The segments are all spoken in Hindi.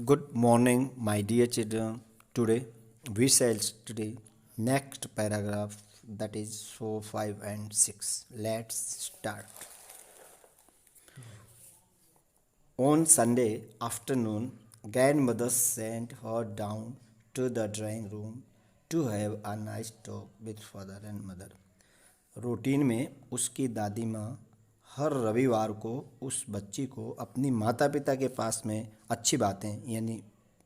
Good morning, my dear children. Today we shall study next paragraph, that is 4, 5 and 6. Let's start. On Sunday afternoon, grandmother sent her down to the drawing room to have a nice talk with father and mother. Routine में उसकी दादी माँ हर रविवार को उस बच्ची को अपनी माता पिता के पास में अच्छी बातें यानी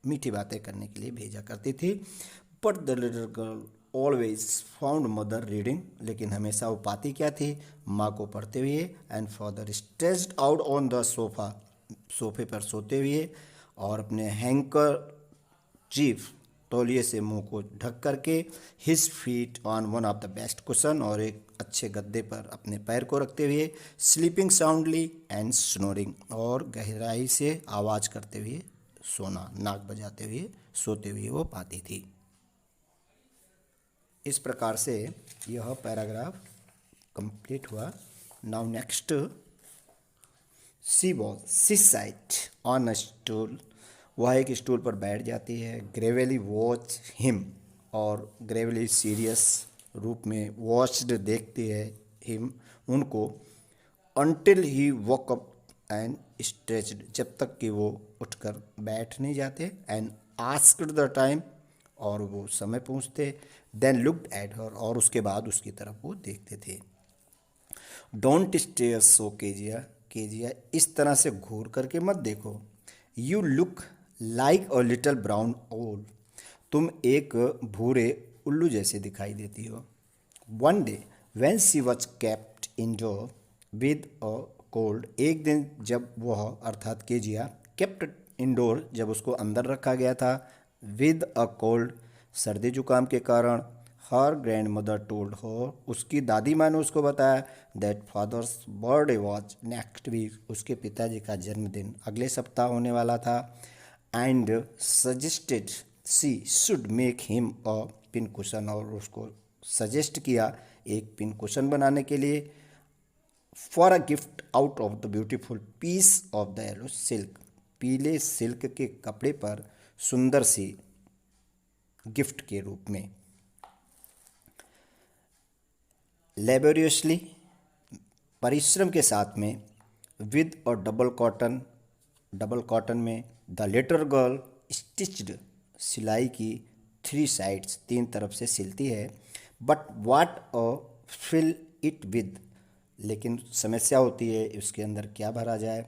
मीठी बातें करने के लिए भेजा करती थी. But the little girl always found mother reading, लेकिन हमेशा वो पाती क्या थी, माँ को पढ़ते हुए. And father stretched out on the sofa, सोफे पर सोते हुए और अपने हैंकर चीफ तौलिए से मुंह को ढक करके, his feet on one of the best cushion, और एक अच्छे गद्दे पर अपने पैर को रखते हुए, स्लीपिंग साउंडली एंड स्नोरिंग, और गहराई से आवाज़ करते हुए सोना, नाक बजाते हुए सोते हुए वो पाती थी. इस प्रकार से यह पैराग्राफ कंप्लीट हुआ. Now next, she site on a stool, वह एक स्टूल पर बैठ जाती है. ग्रेवली वॉच हिम, और ग्रेवली सीरियस रूप में वॉच्ड देखती है हिम, उनको. Until he walk up and stretched, जब तक कि वो उठकर बैठ नहीं जाते. एंड आस्क्ड द टाइम, और वो समय पूछते. देन लुक्ड एट हर, और उसके बाद उसकी तरफ वो देखते थे. Don't stare so Kezia, Kezia इस तरह से घूर करके मत देखो. You look like a little brown owl, तुम एक भूरे उल्लू जैसे दिखाई देती हो. One day when she was kept indoor with a cold, एक दिन जब वह अर्थात केजिया केप्ट इंडोर, जब उसको अंदर रखा गया था, विद अ कोल्ड सर्दी जुकाम के कारण, her grandmother told her, उसकी दादी माँ ने उसको बताया, that father's birthday was next week, उसके पिताजी का जन्मदिन अगले सप्ताह होने वाला था. And suggested she should make him a pin cushion, और उसको सजेस्ट किया एक पिन कुशन बनाने के लिए. For a gift out of the beautiful piece of the yellow silk, पीले सिल्क के कपड़े पर सुंदर सी गिफ्ट के रूप में. लेबोरियसली, परिश्रम के साथ में, विद और डबल कॉटन में, द लिटिल गर्ल स्टिच्ड, सिलाई की, थ्री साइड्स, तीन तरफ से सिलती है. But what a fill it with, लेकिन समस्या होती है उसके अंदर क्या भरा जाए.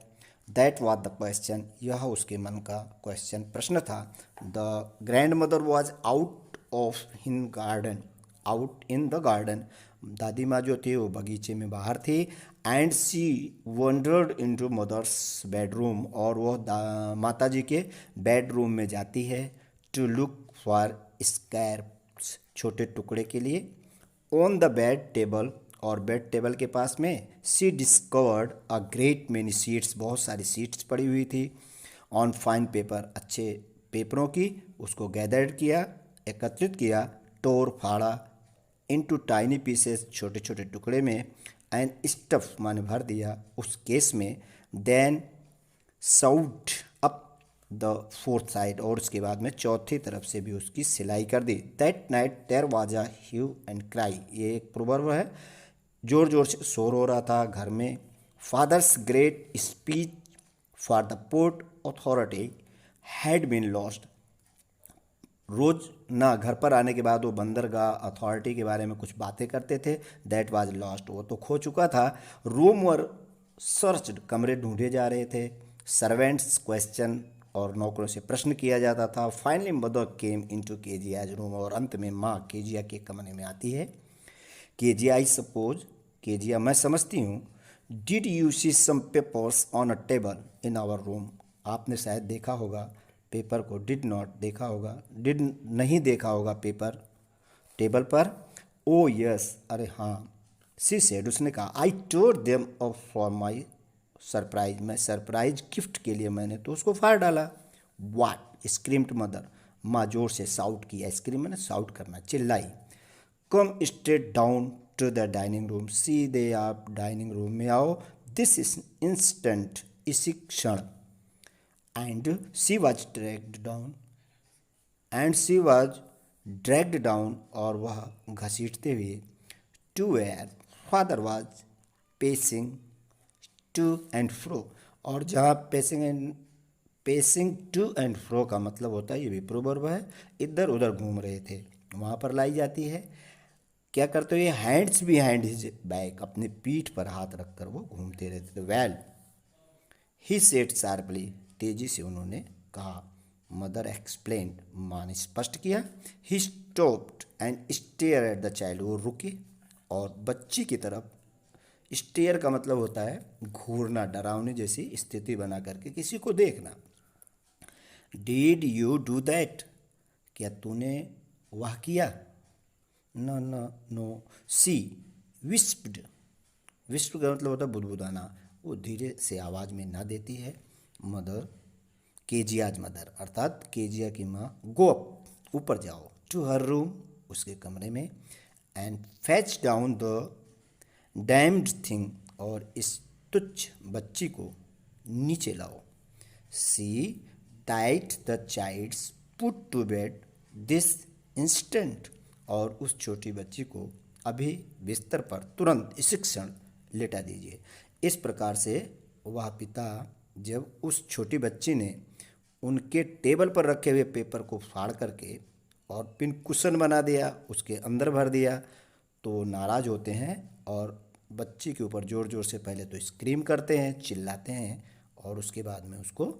दैट वाज द क्वेश्चन, यह उसके मन का क्वेश्चन, प्रश्न था. The grandmother was out of in garden, out in the garden, दादी माँ जो थी वो बगीचे में बाहर थी. And she wandered into mother's bedroom, और वह माता जी के बेडरूम में जाती है. टू लुक फॉर स्क्रैप्स, छोटे टुकड़े के लिए. ऑन द बेड टेबल, और बेड टेबल के पास में, she discovered a great many seats, बहुत सारी सीट्स पड़ी हुई थी. ऑन फाइन पेपर, अच्छे पेपरों की, उसको गैदर्ड किया, एकत्रित किया. टोर, फाड़ा. इनटू टाइनी पीसेस, छोटे छोटे टुकड़े में. एंड स्टफ, माने भर दिया उस केस में. Then sewed up the fourth side, और उसके बाद में चौथी तरफ से भी उसकी सिलाई कर दी. That night there was a hue and cry, ये एक प्रोवर्ब है. जोर जोर से शोर हो रहा था घर में. Father's great speech for the port authority had been lost, रोज ना घर पर आने के बाद वो बंदरगाह अथॉरिटी के बारे में कुछ बातें करते थे. दैट वाज लॉस्ट, वो तो खो चुका था. रूम वर सर्च्ड, कमरे ढूंढे जा रहे थे. सर्वेंट्स क्वेश्चन, और नौकरों से प्रश्न किया जाता था. Finally mother came into Keziah's room, और अंत में माँ केजिया के कमरे में आती है. केजिया आई सपोज, केजिया मैं समझती हूँ. Did you see some papers on a table in our room, आपने शायद देखा होगा पेपर को. डिड नॉट, देखा होगा. डिड नहीं देखा होगा पेपर टेबल पर. ओ यस, अरे हाँ. सी सेड, उसने कहा. I tore them off for my surprise, मैं सरप्राइज गिफ्ट के लिए मैंने तो उसको फाड़ डाला. वाट, स्क्रीम्ड मदर, माँ जोर से साउट किया. स्क्रीम मैंने साउट करना, चिल्लाई. Come straight down to the dining room, सीधे आप डाइनिंग रूम में आओ. दिस इज इंस्टेंट, इसी क्षण. And she was dragged down, and she was dragged down, और वह घसीटते हुए, to where father was pacing to and fro, और जहाँ पेसिंग टू एंड फ्रो का मतलब होता है, ये भी प्रोवर्ब है, इधर उधर घूम रहे थे, वहाँ पर लाई जाती है। क्या करते हुए, हैंड्स बिहाइंड हिज बैक, अपने पीठ पर हाथ रखकर वो घूमते रहते थे। वेल ही सेड शार्पली, तेजी से उन्होंने कहा। मदर एक्सप्लेन्ड, माँ ने स्पष्ट किया। He stopped and stare at the child, वो रुके और बच्ची की तरफ। स्टेयर का मतलब होता है घूरना, डरावनी जैसी स्थिति बना करके किसी को देखना। डिड यू डू दैट, क्या तूने वह किया? न न नो, सी विस्प्ड, विस्प का मतलब होता है बुदबुदाना, वो धीरे से आवाज़ में ना देती है। मदर, केजियाज मदर अर्थात केजिया की माँ, गो अप, ऊपर जाओ, टू हर रूम, उसके कमरे में, and fetch down the damned thing, और इस तुच्छ बच्ची को नीचे लाओ। See that the child's put to bed this instant, और उस छोटी बच्ची को अभी बिस्तर पर तुरंत इस क्षण लेटा दीजिए। इस प्रकार से वह पिता, जब उस छोटी बच्ची ने उनके टेबल पर रखे हुए पेपर को फाड़ करके और पिन कुशन बना दिया, उसके अंदर भर दिया, तो नाराज़ होते हैं और बच्ची के ऊपर ज़ोर ज़ोर से पहले तो स्क्रीम करते हैं, चिल्लाते हैं, और उसके बाद में उसको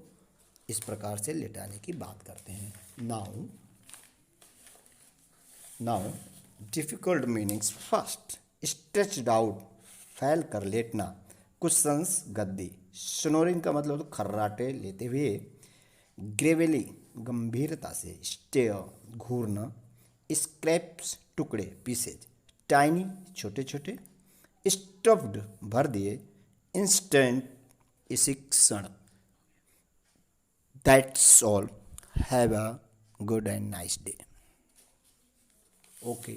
इस प्रकार से लेटाने की बात करते हैं। Now now difficult meanings first, stretched out, फैल कर लेटना, कुशंस गद्दी, स्नोरिंग का मतलब तो खर्राटे लेते हुए, ग्रेवली गंभीरता से, स्टेयर घूरना, स्क्रैप्स टुकड़े पीसेज, टाइनी छोटे छोटे, स्टफ्ड भर दिए, इंस्टेंट इसी क्षण। That's all, have a good and nice day. Okay.